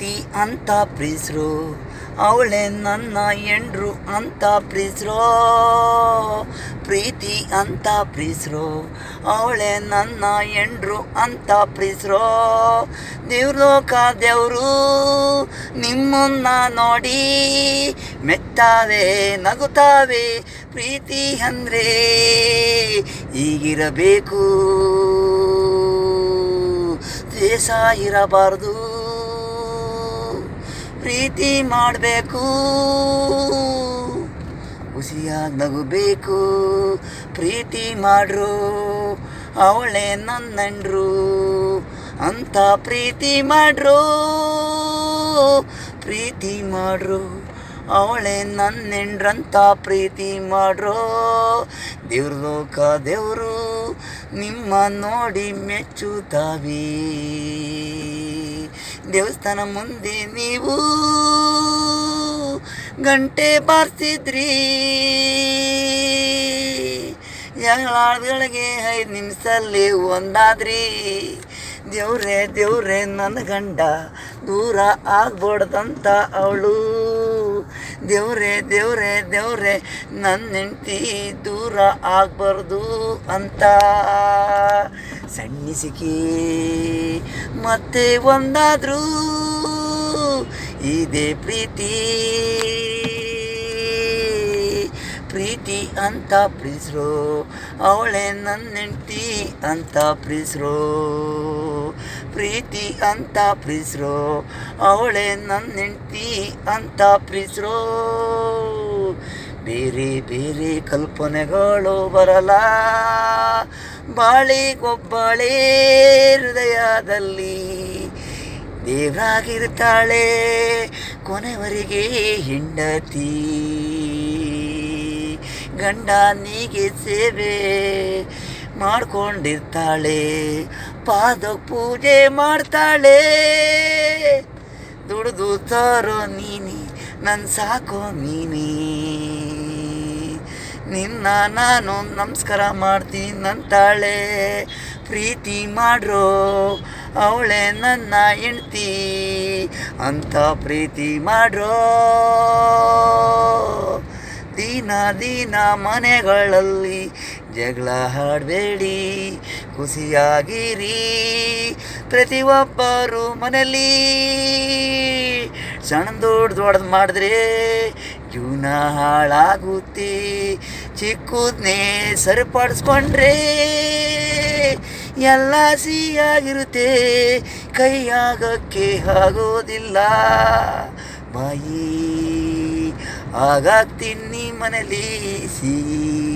ಪ್ರೀತಿ ಅಂತ ಪ್ರೀಸ್ರು, ಅವಳೇ ನನ್ನ ಎಂಡ್ರು ಅಂತ ಪ್ರೀಸ್ರೋ. ಪ್ರೀತಿ ಅಂತ ಪ್ರೀಸ್ರು, ಅವಳೇ ನನ್ನ ಎಂಡ್ರು ಅಂತ ಪ್ರೀಸ್ರೋ. ದೇವ್ರಲೋಕ ದೇವರು ನಿಮ್ಮನ್ನ ನೋಡಿ ಮೆತ್ತಾವೆ ನಗುತ್ತಾವೆ. ಪ್ರೀತಿ ಅಂದರೆ ಹೀಗಿರಬೇಕು, ದ್ವೇಷ ಇರಬಾರ್ದು, ಪ್ರೀತಿ ಮಾಡಬೇಕು, ಖುಷಿಯಾಗಿ ನಗಬೇಕು. ಪ್ರೀತಿ ಮಾಡ್ರು, ಅವಳೇ ನನ್ನಂಡ್ರು ಅಂತ ಪ್ರೀತಿ ಮಾಡ್ರು. ಪ್ರೀತಿ ಮಾಡ್ರು, ಅವಳೇ ನನ್ನೆಂಡ್ರಂತ ಪ್ರೀತಿ ಮಾಡ್ರು. ದೇವ್ರ ಲೋಕ ದೇವರು ನಿಮ್ಮ ನೋಡಿ ಮೆಚ್ಚುತ್ತಾವೆ. ದೇವಸ್ಥಾನ ಮುಂದೆ ನೀವು ಗಂಟೆ ಬಾರಿಸಿದ್ರಿ, ಜಗಳಗಳಿಗೆ 5 ನಿಮಿಷಲ್ಲಿ ಒಂದಾದ್ರಿ. ದೇವ್ರೇ ದೇವ್ರೇ ನನ್ನ ಗಂಡ ದೂರ ಆಗ್ಬಾರ್ದಂತ ಅವಳು. ದೇವ್ರೇ ದೇವ್ರೇ ದೇವ್ರೇ ನನ್ನ ಹೆಂಡ್ತಿ ದೂರ ಆಗ್ಬಾರ್ದು ಅಂತ ಸಣ್ಣಿಸಿಕೆ ಮತ್ತೆ ಒಂದಾದ್ರು ಇದೇ ಪ್ರೀತಿ. ಪ್ರೀತಿ ಅಂತ ಪ್ರೀಸ್ರು, ಅವಳೇ ನನ್ನ ಹೆಂಡ್ತಿ ಅಂತ ಪ್ರೀಸ್ರು. ಪ್ರೀತಿ ಅಂತ ಪ್ರೀಸ್ರು, ಅವಳೇ ನನ್ನ ಹೆಂಡ್ತಿ ಅಂತ ಪ್ರೀಸ್ರು. ಬೇರೆ ಬೇರೆ ಕಲ್ಪನೆಗಳು ಬರಲ್ಲ, ಬಾಳಿಗೊಬ್ಬಳೇ ಹೃದಯದಲ್ಲಿ ದೇವರಾಗಿರ್ತಾಳೆ ಕೊನೆವರೆಗೆ ಹೆಂಡತಿ. ಗಂಡನಿಗೆ ಸೇವೆ ಮಾಡ್ಕೊಂಡಿರ್ತಾಳೆ, ಪಾದ ಪೂಜೆ ಮಾಡ್ತಾಳೆ. ದುಡ್ದು ತರೋ ನೀನಿ, ನನ್ನ ಸಾಕೋ ನೀನಿ, ನಿನ್ನ ನಾನು ನಮಸ್ಕಾರ ಮಾಡ್ತೀನಂತಾಳೆ. ಪ್ರೀತಿ ಮಾಡ್ರೋ, ಅವಳೇ ನನ್ನ ಹೆಂಡ್ತಿ ಅಂತ ಪ್ರೀತಿ ಮಾಡ್ರೋ. ದಿನ ದಿನ ಮನೆಗಳಲ್ಲಿ ಜಗಳ ಆಡಬೇಡಿ, ಖುಷಿಯಾಗಿರಿ. ಪ್ರತಿಯೊಬ್ಬರು ಮನೇಲಿ ಸಣ್ಣ ದೊಡ್ಡದು ಮಾಡಿದ್ರೆ ಜೀವನ ಹಾಳಾಗುತ್ತೆ. ಚಿಕ್ಕದನ್ನೇ ಸರಿಪಡಿಸ್ಕೊಂಡ್ರೆ ಎಲ್ಲ ಸಿಹಿಯಾಗಿರುತ್ತೆ, ಕೈಯಾಗಕ್ಕೆ ಆಗೋದಿಲ್ಲ. ಬಾಯಿ ಆಗಾಗ್ತೀನಿ ಮನೇಲಿ ಸಿಹಿ.